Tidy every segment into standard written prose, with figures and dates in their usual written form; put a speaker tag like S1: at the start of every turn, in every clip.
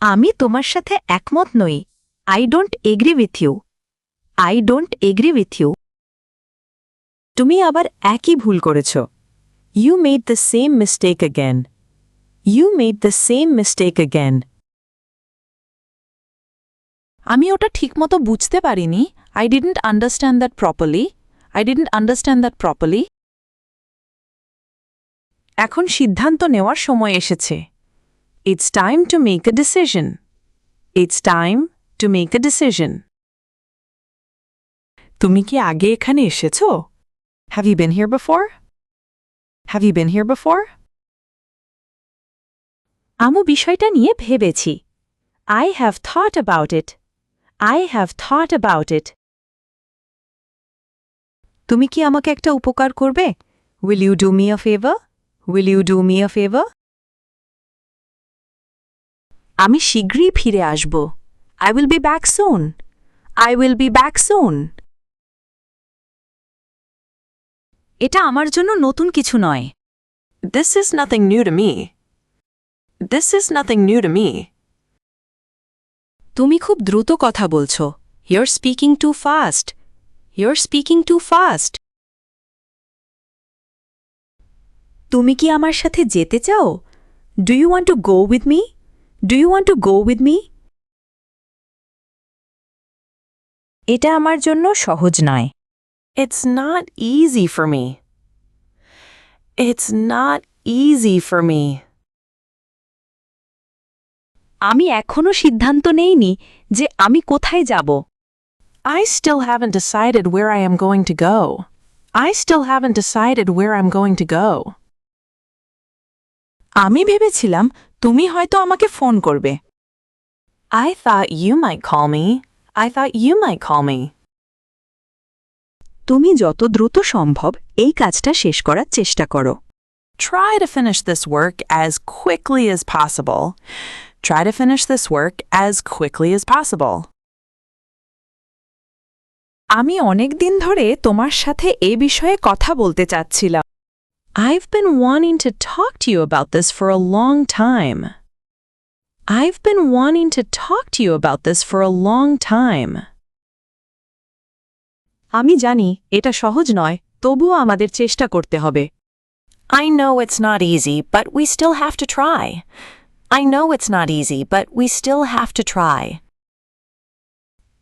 S1: আমি তোমার সাথে একমত নই। I don't agree with you. I don't agree with you. তুমি আবার একই ভুল করেছ। You made the same mistake again. You made the same mistake again. আমি ওটা ঠিকমতো বুঝতে পারিনি। I didn't understand that properly. I didn't understand that properly. এখন সিদ্ধান্ত নেওয়ার সময় এসেছে। It's time to make a decision. It's time to make a decision. তুমি কি আগে এখানে এসেছো? Have you been here before? Have you been here before? আমি বিষয়টা নিয়ে ভেবেছি। I have thought about it. I have thought about it. তুমি কি আমাকে একটা উপকার করবে? Will you do me a favor? Will you do me a favor? আমি শীঘ্রই ফিরে আসব। I will be back soon. I will be back soon. এটা আমার জন্য নতুন কিছু নয়। This is nothing new to me. This is nothing new to me. তুমি খুব দ্রুত কথা বলছো। You're speaking too fast. You're speaking too fast. তুমি কি আমার সাথে যেতে চাও? Do you want to go with me? Do you want to go with me? এটা আমার জন্য সহজ নয়। It's not easy for me. It's not easy for me. আমি এখনো সিদ্ধান্ত নেইনি যে আমি কোথায় যাব। I still haven't decided where I am going to go. I still haven't decided where I'm going to go. আমি ভেবেছিলাম তুমি হয়তো আমাকে ফোন করবে। I thought you might call me. I thought you might call me. তুমি যত দ্রুত সম্ভব এই কাজটা শেষ করার চেষ্টা করো। Try to finish this work as quickly as possible. Try to finish this work as quickly as possible. আমি অনেক দিন ধরে তোমার সাথে এই বিষয়ে কথা বলতে চাচ্ছিলাম। I've been wanting to talk to you about this for a long time. I've been wanting to talk to you about this for a long time. আমি জানি এটা সহজ নয়, তবুও আমাদের চেষ্টা করতে হবে। I know it's not easy, but we still have to try. I know it's not easy, but we still have to try.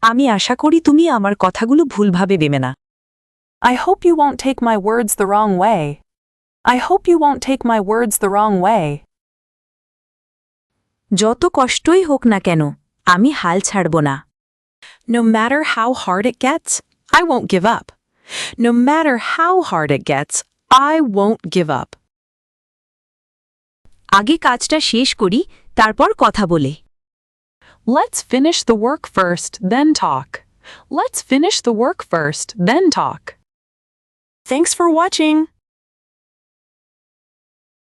S1: আমি আশা করি তুমি আমার কথাগুলো ভুলভাবে নেবে না। I hope you won't take my words the wrong way. I hope you won't take my words the wrong way. যত কষ্টই হোক না কেন, আমি হাল ছাড়ব না। No matter how hard it gets, I won't give up. No matter how hard it gets, I won't give up. আগে কাজটা শেষ করি, তারপর কথা বলে। Let's finish the work first, then talk. Let's finish the work first, then talk. Thanks for watching.